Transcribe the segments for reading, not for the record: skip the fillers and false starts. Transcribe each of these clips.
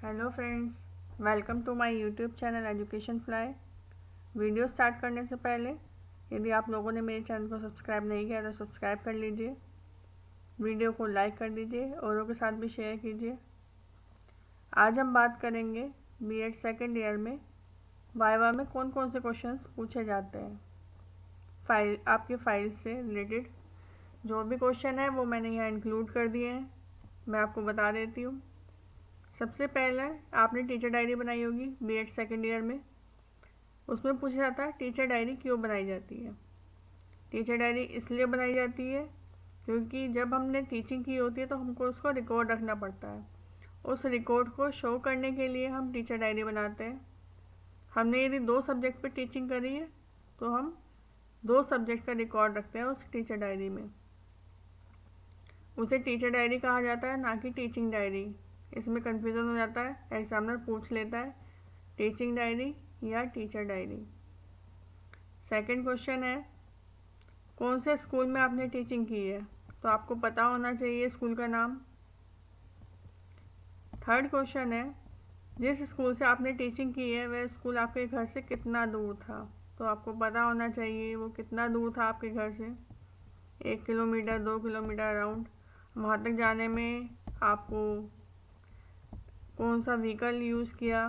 Hello friends, welcome to my YouTube channel education fly. Video start करने से पहले यदि आप लोगों ने मेरे चैनल को सब्सक्राइब नहीं किया तो सब्सक्राइब कर लीजिए, वीडियो को लाइक कर दीजिए, औरों के साथ भी शेयर कीजिए। आज हम बात करेंगे बीएड सेकेंड ईयर में वाइवा में कौन कौन से क्वेश्चंस पूछे जाते हैं। आपकी फाइल से रिलेटेड जो भी क्वेश्चन है वो मैंने यहाँ इंक्लूड कर दिए हैं। मैं आपको बता देती हूँ। सबसे पहले आपने टीचर डायरी बनाई होगी बीएड सेकेंड ईयर में। उसमें पूछा जाता है टीचर डायरी क्यों बनाई जाती है। टीचर डायरी इसलिए बनाई जाती है क्योंकि जब हमने टीचिंग की होती है तो हमको उसको रिकॉर्ड रखना पड़ता है। उस रिकॉर्ड को शो करने के लिए हम टीचर डायरी बनाते हैं। हमने यदि 2 सब्जेक्ट पे टीचिंग करी है तो हम 2 सब्जेक्ट का रिकॉर्ड रखते हैं उस टीचर डायरी में। उसे टीचर डायरी कहा जाता है, ना कि टीचिंग डायरी। इसमें कन्फ्यूज़न हो जाता है, एग्जामिनर पूछ लेता है टीचिंग डायरी या टीचर डायरी। सेकंड क्वेश्चन है कौन से स्कूल में आपने टीचिंग की है, तो आपको पता होना चाहिए स्कूल का नाम। थर्ड क्वेश्चन है जिस स्कूल से आपने टीचिंग की है वह स्कूल आपके घर से कितना दूर था, तो आपको पता होना चाहिए वो कितना दूर था आपके घर से। 1 किलोमीटर, 2 किलोमीटर अराउंड। वहाँ तक जाने में आपको कौन सा व्हीकल यूज़ किया,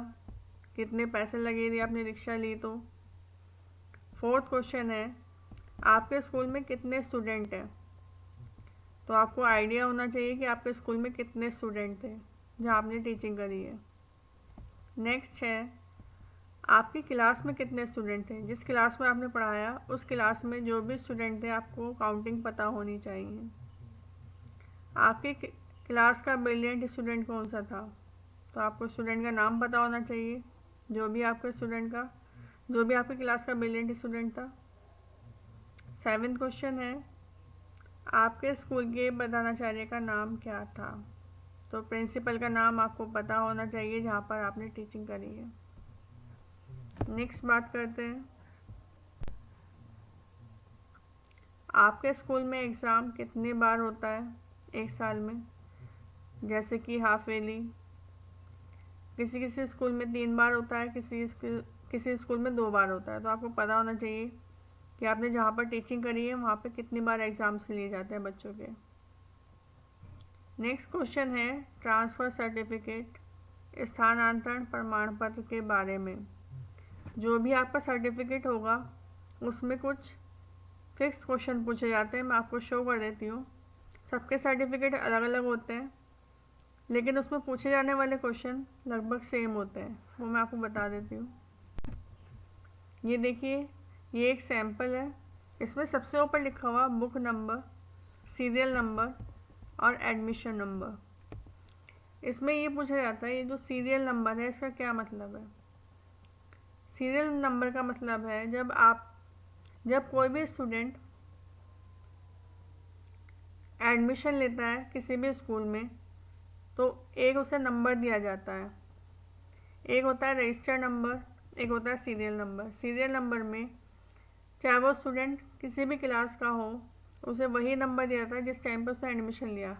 कितने पैसे लगे यदि आपने रिक्शा ली तो। फोर्थ क्वेश्चन है आपके स्कूल में कितने स्टूडेंट हैं, तो आपको आइडिया होना चाहिए कि आपके स्कूल में कितने स्टूडेंट थे जहाँ आपने टीचिंग करी है। नेक्स्ट है आपकी क्लास में कितने स्टूडेंट थे। जिस क्लास में आपने पढ़ाया उस क्लास में जो भी स्टूडेंट थे आपको काउंटिंग पता होनी चाहिए। आपकी क्लास का ब्रिलियंट स्टूडेंट कौन सा था, तो आपको स्टूडेंट का नाम पता होना चाहिए, जो भी आपके क्लास का ब्रिलियंट स्टूडेंट था। 7th क्वेश्चन है आपके स्कूल के प्रधानाचार्य का नाम क्या था, तो प्रिंसिपल का नाम आपको पता होना चाहिए जहाँ पर आपने टीचिंग करी है। नेक्स्ट बात करते हैं आपके स्कूल में एग्ज़ाम कितने बार होता है एक साल में, जैसे कि हाफ ईयरली। किसी किसी स्कूल में 3 बार होता है, किसी स्कूल में 2 बार होता है। तो आपको पता होना चाहिए कि आपने जहाँ पर टीचिंग करी है वहाँ पर कितनी बार एग्ज़ाम्स लिए जाते हैं बच्चों के। नेक्स्ट क्वेश्चन है ट्रांसफ़र सर्टिफिकेट स्थानांतरण प्रमाण पत्र के बारे में। जो भी आपका सर्टिफिकेट होगा उसमें कुछ फिक्स क्वेश्चन पूछे जाते हैं। मैं आपको शो कर देती हूँ। सबके सर्टिफिकेट अलग अलग होते हैं लेकिन उसमें पूछे जाने वाले क्वेश्चन लगभग सेम होते हैं, वो मैं आपको बता देती हूँ। ये देखिए, ये एक सैम्पल है। इसमें सबसे ऊपर लिखा हुआ बुक नंबर, सीरियल नंबर और एडमिशन नंबर। इसमें ये पूछा जाता है ये जो सीरियल नंबर है इसका क्या मतलब है। सीरियल नंबर का मतलब है जब कोई भी स्टूडेंट एडमिशन लेता है किसी भी स्कूल में तो एक उसे नंबर दिया जाता है। एक होता है रजिस्टर नंबर, एक होता है सीरियल नंबर। सीरियल नंबर में चाहे वो स्टूडेंट किसी भी क्लास का हो उसे वही नंबर दिया जाता है जिस टाइम पर उसने एडमिशन लिया।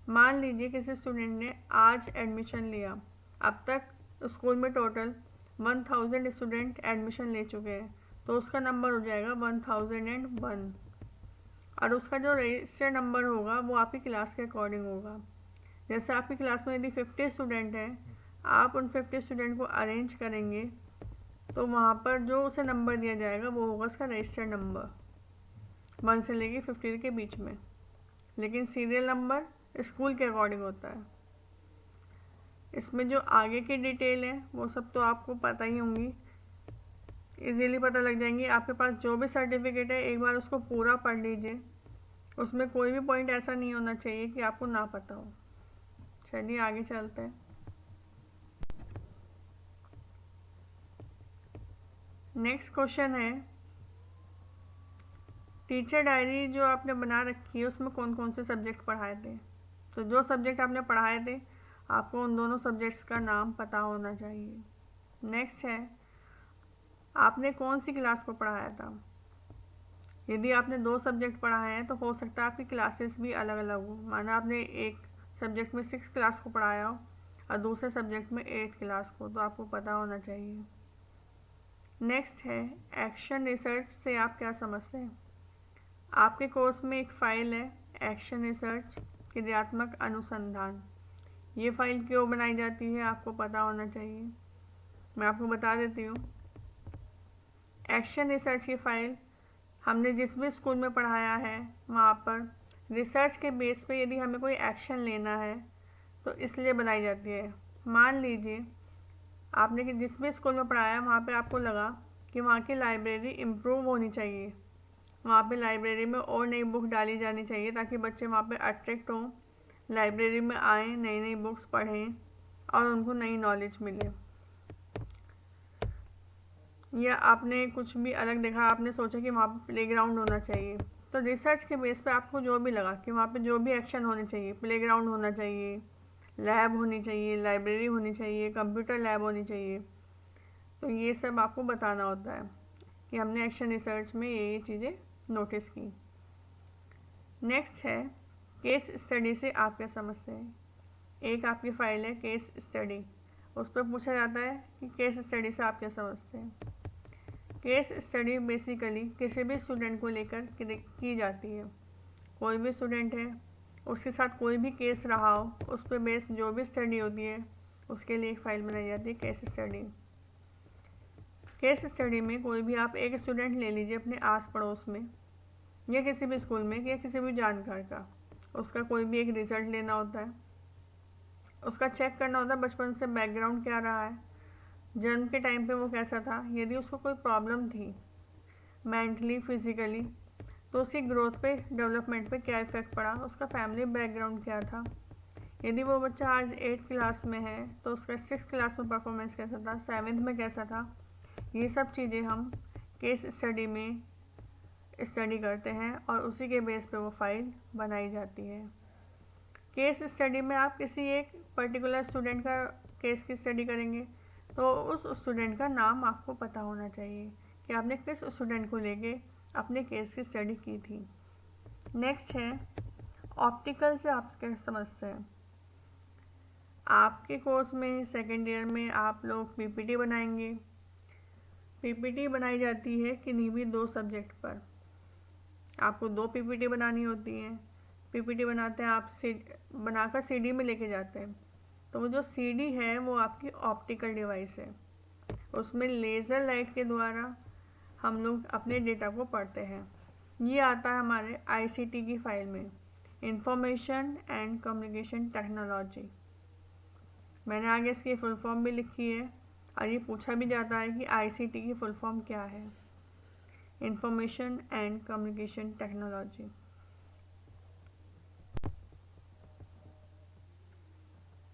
मान लीजिए किसी स्टूडेंट ने आज एडमिशन लिया, अब तक स्कूल में टोटल 1000 स्टूडेंट एडमिशन ले चुके हैं, तो उसका नंबर हो जाएगा 1001। और उसका जो रजिस्टर नंबर होगा वो आपकी क्लास के अकॉर्डिंग होगा। जैसे आपकी क्लास में यदि 50 स्टूडेंट हैं, आप उन 50 स्टूडेंट को अरेंज करेंगे तो वहाँ पर जो उसे नंबर दिया जाएगा वो होगा उसका रजिस्टर नंबर 1 से लेके 50 के बीच में। लेकिन सीरियल नंबर स्कूल के अकॉर्डिंग होता है। इसमें जो आगे की डिटेल है वो सब तो आपको पता ही होंगी, इजीली पता लग जाएंगी। आपके पास जो भी सर्टिफिकेट है एक बार उसको पूरा पढ़ लीजिए, उसमें कोई भी पॉइंट ऐसा नहीं होना चाहिए कि आपको ना पता हो। चलिए आगे चलते हैं। नेक्स्ट क्वेश्चन है टीचर डायरी जो आपने बना रखी है उसमें कौन कौन से सब्जेक्ट पढ़ाए थे। तो जो सब्जेक्ट आपने पढ़ाए थे आपको उन दोनों सब्जेक्ट्स का नाम पता होना चाहिए। नेक्स्ट है आपने कौन सी क्लास को पढ़ाया था। यदि आपने 2 सब्जेक्ट पढ़ाए हैं तो हो सकता है आपकी क्लासेस भी अलग अलग हो। माना आपने एक सब्जेक्ट में 6 क्लास को पढ़ाया हो, और दूसरे सब्जेक्ट में 8th क्लास को, तो आपको पता होना चाहिए। नेक्स्ट है एक्शन रिसर्च से आप क्या समझते हैं। आपके कोर्स में एक फ़ाइल है एक्शन रिसर्च क्रियात्मक अनुसंधान। ये फ़ाइल क्यों बनाई जाती है आपको पता होना चाहिए। मैं आपको बता देती हूँ। एक्शन रिसर्च की फ़ाइल हमने जिस भी स्कूल में पढ़ाया है वहाँ पर रिसर्च के बेस पे यदि हमें कोई एक्शन लेना है तो इसलिए बनाई जाती है। मान लीजिए आपने कि जिस भी स्कूल में पढ़ाया वहाँ पे आपको लगा कि वहाँ की लाइब्रेरी इम्प्रूव होनी चाहिए, वहाँ पे लाइब्रेरी में और नई बुक डाली जानी चाहिए ताकि बच्चे वहाँ पे अट्रैक्ट हों, लाइब्रेरी में आएँ, नई नई बुक्स पढ़ें और उनको नई नॉलेज मिले। या आपने कुछ भी अलग देखा, आपने सोचा कि वहाँ पे प्लेग्राउंड होना चाहिए, तो रिसर्च के बेस पे आपको जो भी लगा कि वहाँ पे जो भी एक्शन होने चाहिए, प्लेग्राउंड होना चाहिए, लैब होनी चाहिए, लाइब्रेरी होनी चाहिए, कंप्यूटर लैब होनी चाहिए, तो ये सब आपको बताना होता है कि हमने एक्शन रिसर्च में ये चीज़ें नोटिस की। नेक्स्ट है केस स्टडी से आप क्या समझते हैं। एक आपकी फाइल है केस स्टडी, उस पर पूछा जाता है कि केस स्टडी से आप क्या समझते हैं। केस स्टडी बेसिकली किसी भी स्टूडेंट को लेकर की जाती है। कोई भी स्टूडेंट है, उसके साथ कोई भी केस रहा हो, उस पर बेस जो भी स्टडी होती है उसके लिए एक फ़ाइल बनाई जाती है केस स्टडी। केस स्टडी में कोई भी आप एक स्टूडेंट ले लीजिए अपने आस पड़ोस में या किसी भी स्कूल में या किसी भी जानकार का, उसका कोई भी एक रिजल्ट लेना होता है, उसका चेक करना होता है बचपन से बैकग्राउंड क्या रहा है, जन्म के टाइम पे वो कैसा था, यदि उसको कोई प्रॉब्लम थी मेंटली फिज़िकली तो उसकी ग्रोथ पे डेवलपमेंट पे क्या इफ़ेक्ट पड़ा, उसका फैमिली बैकग्राउंड क्या था। यदि वो बच्चा आज 8th क्लास में है तो उसका 6th क्लास में परफॉर्मेंस कैसा था, 7th में कैसा था। ये सब चीज़ें हम केस स्टडी में स्टडी करते हैं और उसी के बेस पे वो फाइल बनाई जाती है। केस स्टडी में आप किसी एक पर्टिकुलर स्टूडेंट का केस की स्टडी करेंगे तो उस स्टूडेंट का नाम आपको पता होना चाहिए कि आपने किस स्टूडेंट को लेके अपने केस की स्टडी की थी। नेक्स्ट है ऑप्टिकल से आप क्या समझते हैं। आपके कोर्स में सेकेंड ईयर में आप लोग पीपीटी बनाएंगे। पीपीटी बनाई जाती है किन्हीं भी 2 सब्जेक्ट पर। आपको 2 पीपीटी बनानी होती हैं। पीपीटी बनाते हैं आप बनाकर सीडी में लेके जाते हैं, तो वो जो सीडी है वो आपकी ऑप्टिकल डिवाइस है। उसमें लेज़र लाइट के द्वारा हम लोग अपने डेटा को पढ़ते हैं। ये आता है हमारे आईसीटी की फाइल में, इंफॉर्मेशन एंड कम्युनिकेशन टेक्नोलॉजी। मैंने आगे इसकी फुल फॉर्म भी लिखी है और ये पूछा भी जाता है कि आईसीटी की फुल फॉर्म क्या है, इंफॉर्मेशन एंड कम्युनिकेशन टेक्नोलॉजी।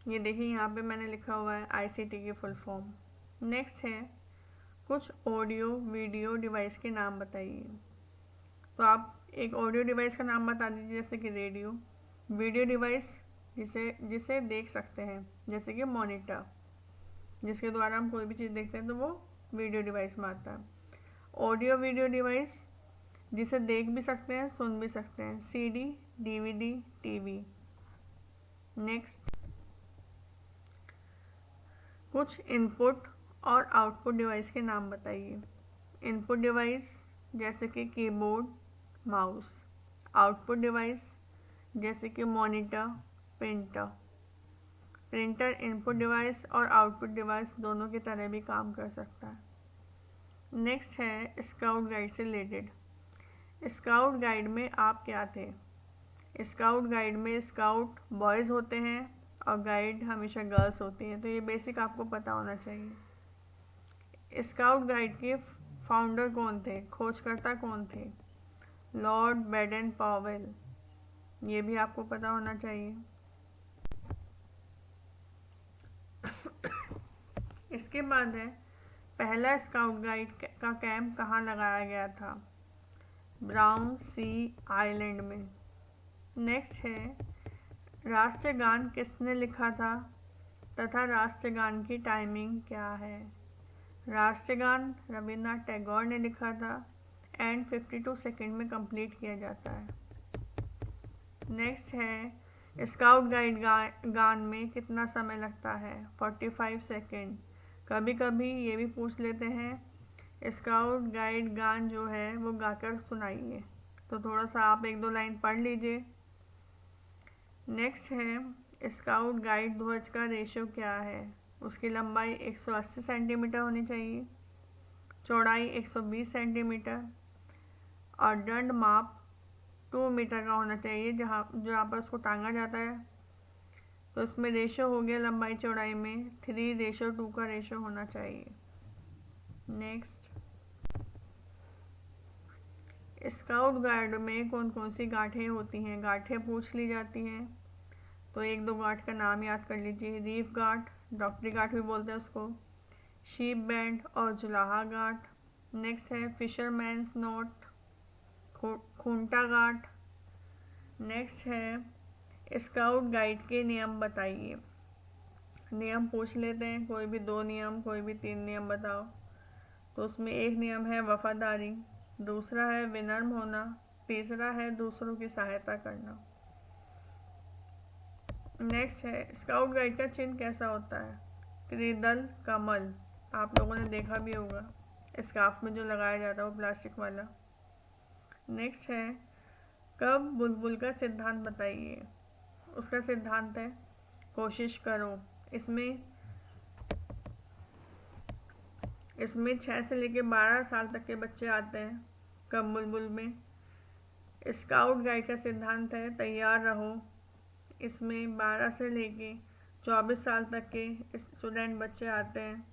ये देखिए यहाँ पे मैंने लिखा हुआ है आईसीटी की फुल फॉर्म। नेक्स्ट है कुछ ऑडियो वीडियो डिवाइस के नाम बताइए। तो आप एक ऑडियो डिवाइस का नाम बता दीजिए जैसे कि रेडियो। वीडियो डिवाइस जिसे देख सकते हैं जैसे कि मॉनिटर, जिसके द्वारा हम कोई भी चीज़ देखते हैं तो वो वीडियो डिवाइस में आता है। ऑडियो वीडियो डिवाइस जिसे देख भी सकते हैं सुन भी सकते हैं, सीडी डीवीडी टीवी। नेक्स्ट कुछ इनपुट और आउटपुट डिवाइस के नाम बताइए। इनपुट डिवाइस जैसे कि कीबोर्ड माउस, आउटपुट डिवाइस जैसे कि monitor printer. Printer input device और आउटपुट डिवाइस दोनों की तरह भी काम कर सकता है। नेक्स्ट है स्काउट गाइड से रिलेटेड। स्काउट गाइड में आप क्या थे। स्काउट गाइड में स्काउट बॉयज़ होते हैं और गाइड हमेशा गर्ल्स होती हैं, तो ये बेसिक आपको पता होना चाहिए। स्काउट गाइड के फाउंडर कौन थे, खोजकर्ता कौन थे, लॉर्ड बैडन पावेल। ये भी आपको पता होना चाहिए। इसके बाद है पहला स्काउट गाइड का कैंप कहाँ लगाया गया था, ब्राउन सी आइलैंड में। नेक्स्ट है राष्ट्रगान किसने लिखा था तथा राष्ट्रगान की टाइमिंग क्या है। राष्ट्रगान रविन्द्रनाथ टैगोर ने लिखा था एंड 52 सेकंड में कंप्लीट किया जाता है। नेक्स्ट है स्काउट गाइड गान में कितना समय लगता है? 45 सेकेंड। कभी कभी ये भी पूछ लेते हैं स्काउट गाइड गान जो है वो गाकर सुनाइए, तो थोड़ा सा आप एक दो लाइन पढ़ लीजिए। नेक्स्ट है स्काउट गाइड ध्वज का रेशो क्या है? उसकी लंबाई 180 सेंटीमीटर होनी चाहिए, चौड़ाई 120 सेंटीमीटर और दंड माप 2 मीटर का होना चाहिए जहाँ पर उसको टांगा जाता है। तो इसमें रेशो हो गया लंबाई चौड़ाई में 3:2 का रेशो होना चाहिए। नेक्स्ट, स्काउट गाइड में कौन कौन सी गांठें होती हैं? गांठें पूछ ली जाती हैं, तो एक दो गांठ का नाम याद कर लीजिए। रीफ गांठ, डॉक्टरी गांठ भी बोलते हैं उसको, शीप बैंड और जुलाहा गांठ। नेक्स्ट है फिशरमैन्स नोट, खूंटा गांठ। नेक्स्ट है स्काउट गाइड के नियम बताइए। नियम पूछ लेते हैं, कोई भी 2 नियम, कोई भी 3 नियम बताओ। तो उसमें एक नियम है वफादारी, दूसरा है विनम्र होना, तीसरा है दूसरों की सहायता करना। नेक्स्ट है स्काउट गाइड का चिन्ह कैसा होता है? त्रिदल कमल, आप लोगों ने देखा भी होगा, स्कार्फ में जो लगाया जाता है वो प्लास्टिक वाला। नेक्स्ट है कब बुलबुल का सिद्धांत बताइए। उसका सिद्धांत है कोशिश करो। इसमें 6 से लेकर 12 साल तक के बच्चे आते हैं कब बुलबुल में। स्काउट गाइड का सिद्धांत है तैयार रहो। इसमें 12 से लेके 24 साल तक के स्टूडेंट बच्चे आते हैं।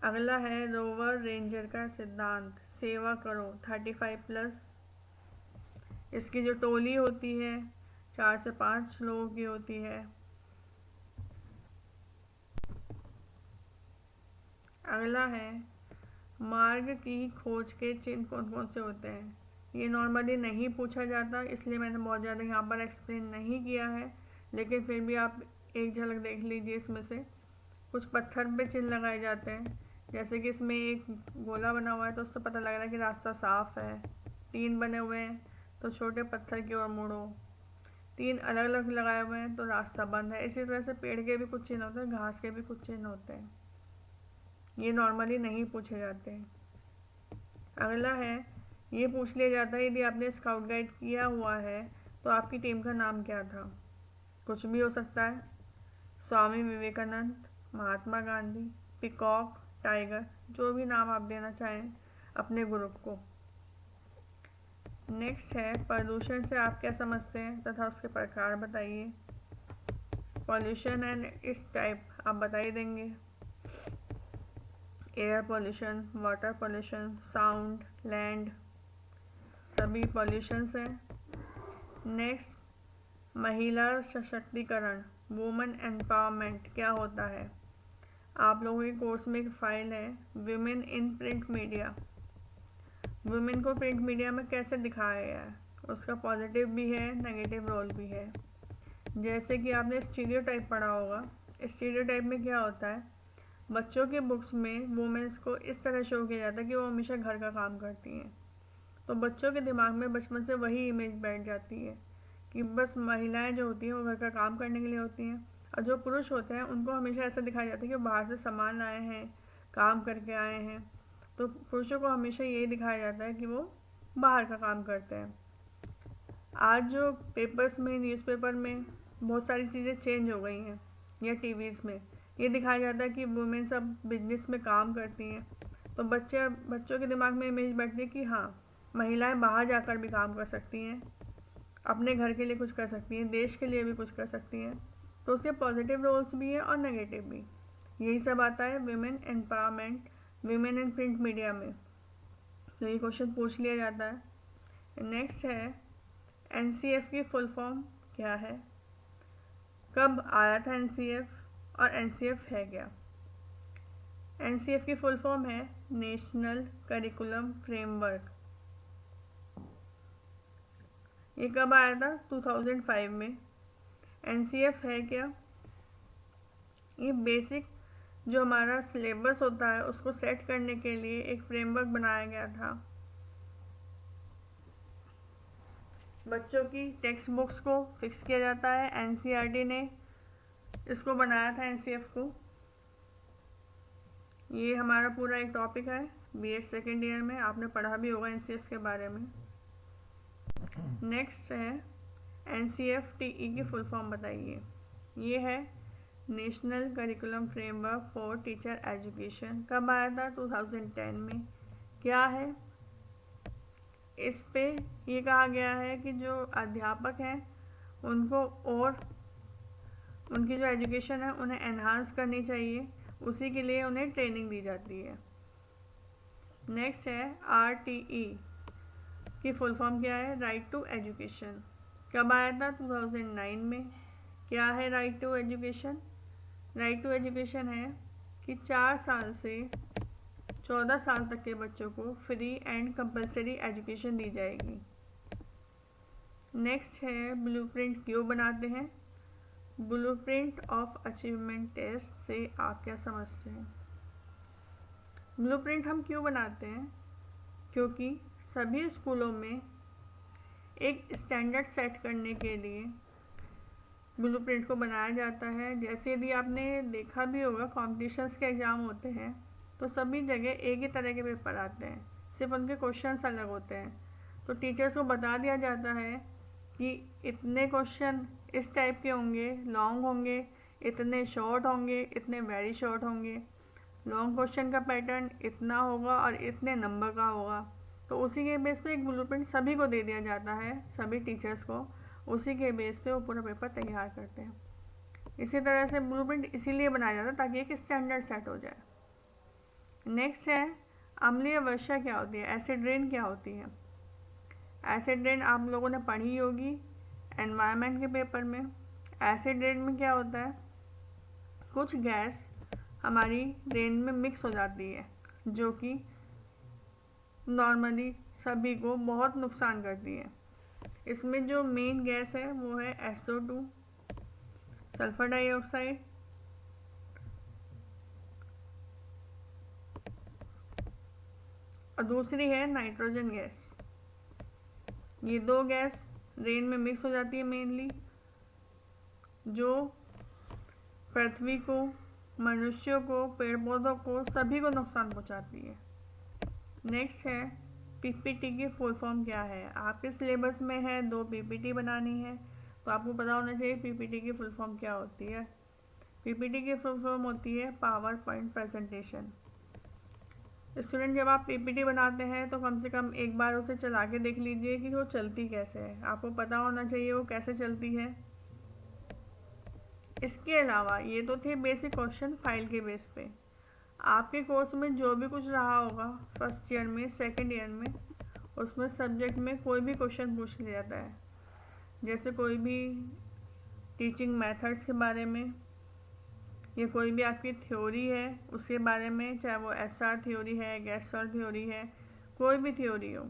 अगला है रोवर रेंजर का सिद्धांत, सेवा करो 35+। इसकी जो टोली होती है 4 से 5 लोगों की होती है। अगला है मार्ग की खोज के चिन्ह कौन कौन से होते हैं? ये नॉर्मली नहीं पूछा जाता, इसलिए मैंने बहुत ज़्यादा यहाँ पर एक्सप्लेन नहीं किया है, लेकिन फिर भी आप एक झलक देख लीजिए। इसमें से कुछ पत्थर पे चिन्ह लगाए जाते हैं, जैसे कि इसमें एक गोला बना हुआ है तो उससे पता लग रहा है कि रास्ता साफ है। 3 बने हुए हैं तो छोटे पत्थर की ओर मुड़ो। 3 अलग अलग लगाए हुए हैं तो रास्ता बंद है। इसी तरह से पेड़ के भी कुछ चिन्ह होते हैं, घास के भी कुछ चिन्ह होते हैं, ये नॉर्मली नहीं पूछे जाते हैं। अगला है ये पूछ लिया जाता है यदि आपने स्काउट गाइड किया हुआ है तो आपकी टीम का नाम क्या था? कुछ भी हो सकता है, स्वामी विवेकानंद, महात्मा गांधी, पीकॉक, टाइगर, जो भी नाम आप देना चाहें अपने ग्रुप को। नेक्स्ट है प्रदूषण से आप क्या समझते हैं तथा उसके प्रकार बताइए। पॉल्यूशन एंड इस टाइप आप बता ही देंगे। Air pollution, water pollution, sound, land, सभी पॉल्यूशंस हैं। नेक्स्ट महिला सशक्तिकरण, वुमेन एम्पावरमेंट क्या होता है? आप लोगों के कोर्स में एक फाइल है women in print media. Women को प्रिंट मीडिया में कैसे दिखाया गया है, उसका पॉजिटिव भी है नेगेटिव रोल भी है। जैसे कि आपने स्टीरियोटाइप पढ़ा होगा, स्टीरियोटाइप में क्या होता है, बच्चों के बुक्स में वुमेन्स को इस तरह शो किया जाता है कि वो हमेशा घर का काम करती हैं, तो बच्चों के दिमाग में बचपन से वही इमेज बैठ जाती है कि बस महिलाएं जो होती हैं वो घर का काम करने के लिए होती हैं, और जो पुरुष होते हैं उनको हमेशा ऐसा दिखाया जाता है कि वो बाहर से सामान लाए हैं, काम करके आए हैं। तो पुरुषों को हमेशा यही दिखाया जाता है कि वो बाहर का काम करते हैं। आज जो पेपर्स में, न्यूज़पेपर में बहुत सारी चीज़ें चेंज हो गई हैं, या टीवीज़ में ये दिखाया जाता है कि वुमेन सब बिजनेस में काम करती हैं, तो बच्चों के दिमाग में इमेज बैठती है कि हाँ महिलाएं बाहर जाकर भी काम कर सकती हैं, अपने घर के लिए कुछ कर सकती हैं, देश के लिए भी कुछ कर सकती हैं। तो उसके पॉजिटिव रोल्स भी हैं और नेगेटिव भी। यही सब आता है women empowerment, women in print media में, तो ये क्वेश्चन पूछ लिया जाता है। नेक्स्ट है एनसीएफ की फुल फॉर्म क्या है? कब आया था एनसीएफ और एनसीएफ है क्या? एनसीएफ की फुल फॉर्म है नेशनल करिकुलम फ्रेमवर्क। ये कब आया था? 2005 में। एनसीएफ है क्या? ये बेसिक जो हमारा सिलेबस होता है उसको सेट करने के लिए एक फ्रेमवर्क बनाया गया था। बच्चों की टेक्स्ट बुक्स को फिक्स किया जाता है। एनसीईआरटी ने इसको बनाया था, एनसीएफ को। ये हमारा पूरा एक टॉपिक है बीएड सेकेंड ईयर में, आपने पढ़ा भी होगा एनसीएफ के बारे में। नेक्स्ट है एनसीएफ-टीई की फुल फॉर्म बताइए। ये है national curriculum framework for teacher education. कब आया था? 2010 में। क्या है इस पे? ये कहा गया है कि जो अध्यापक हैं उनको और उनकी जो एजुकेशन है उन्हें एनहांस करनी चाहिए, उसी के लिए उन्हें ट्रेनिंग दी जाती है। नेक्स्ट है आरटीई की फुल फॉर्म क्या है? Right to education. कब आया था? 2009 में। क्या है right to education? Right to education है कि 4 साल से 14 साल तक के बच्चों को फ्री एंड कंपलसरी एजुकेशन दी जाएगी। नेक्स्ट है ब्लूप्रिंट क्यों बनाते हैं? ब्लूप्रिंट ऑफ अचीवमेंट टेस्ट से आप क्या समझते हैं? ब्लूप्रिंट हम क्यों बनाते हैं? क्योंकि सभी स्कूलों में एक स्टैंडर्ड सेट करने के लिए ब्लूप्रिंट को बनाया जाता है। जैसे यदि आपने देखा भी होगा कॉम्पिटिशन्स के एग्ज़ाम होते हैं तो सभी जगह एक ही तरह के पेपर आते हैं, सिर्फ उनके क्वेश्चंस अलग होते हैं। तो टीचर्स को बता दिया जाता है कि इतने क्वेश्चन इस टाइप के होंगे, लॉन्ग होंगे, इतने शॉर्ट होंगे, इतने वेरी शॉर्ट होंगे। लॉन्ग क्वेश्चन का पैटर्न इतना होगा और इतने नंबर का होगा। तो उसी के बेस पे एक ब्लूप्रिंट सभी को दे दिया जाता है, सभी टीचर्स को। उसी के बेस पे वो पूरा पेपर तैयार करते हैं। इसी तरह से ब्लूप्रिंट इसीलिए बनाया जाता है ताकि एक स्टैंडर्ड सेट हो जाए। नेक्स्ट है अम्लीय वर्षा क्या होती है? एसिड रेन क्या होती है? एसिड रेन आप लोगों ने पढ़ी होगी एनवायरनमेंट के पेपर में। एसिड रेन में क्या होता है? कुछ गैस हमारी रेन में मिक्स हो जाती है जो कि नॉर्मली सभी को बहुत नुकसान करती है। इसमें जो मेन गैस है वो है SO2, सल्फर डाइऑक्साइड, और दूसरी है नाइट्रोजन गैस। ये दो गैस रेन में मिक्स हो जाती है मेनली, जो पृथ्वी को, मनुष्यों को, पेड़ पौधों को, सभी को नुकसान पहुंचाती है। नेक्स्ट है पीपीटी की फुल फॉर्म क्या है? आपके सिलेबस में है 2 पीपीटी बनानी है तो आपको पता होना चाहिए पीपीटी की फुल फॉर्म क्या होती है। पीपीटी की फुल फॉर्म होती है पावर पॉइंट प्रेजेंटेशन। स्टूडेंट जब आप पीपीटी बनाते हैं तो कम से कम एक बार उसे चला के देख लीजिए कि वो चलती कैसे है। आपको पता होना चाहिए वो कैसे चलती है। इसके अलावा ये तो थे बेसिक क्वेश्चन फाइल के बेस पे। आपके कोर्स में जो भी कुछ रहा होगा फर्स्ट ईयर में, सेकंड ईयर में, उसमें सब्जेक्ट में कोई भी क्वेश्चन पूछ लिया जाता है। जैसे कोई भी टीचिंग मेथड्स के बारे में या कोई भी आपकी थ्योरी है उसके बारे में, चाहे वो SR थ्योरी है, गेस्टर्ट थ्योरी है, कोई भी थ्योरी हो,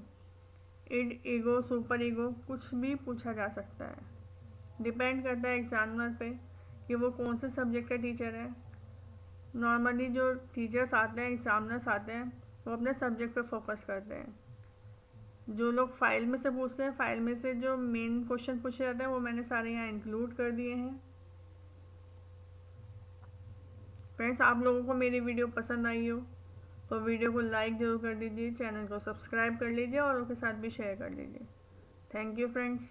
इड, ईगो, सुपर ईगो, कुछ भी पूछा जा सकता है। डिपेंड करता है एग्जामिनर पे कि वो कौन से सब्जेक्ट का टीचर है। नॉर्मली जो टीचर्स आते हैं, एग्जामिनर्स आते हैं, वो अपने सब्जेक्ट पे फोकस करते हैं। जो लोग फाइल में से पूछते हैं, फाइल में से जो मेन क्वेश्चन पूछे जाते हैं वो मैंने सारे यहाँ इंक्लूड कर दिए हैं। फ्रेंड्स, आप लोगों को मेरी वीडियो पसंद आई हो तो वीडियो को लाइक ज़रूर कर दीजिए, चैनल को सब्सक्राइब कर लीजिए और उनके साथ भी शेयर कर लीजिए। Thank you friends.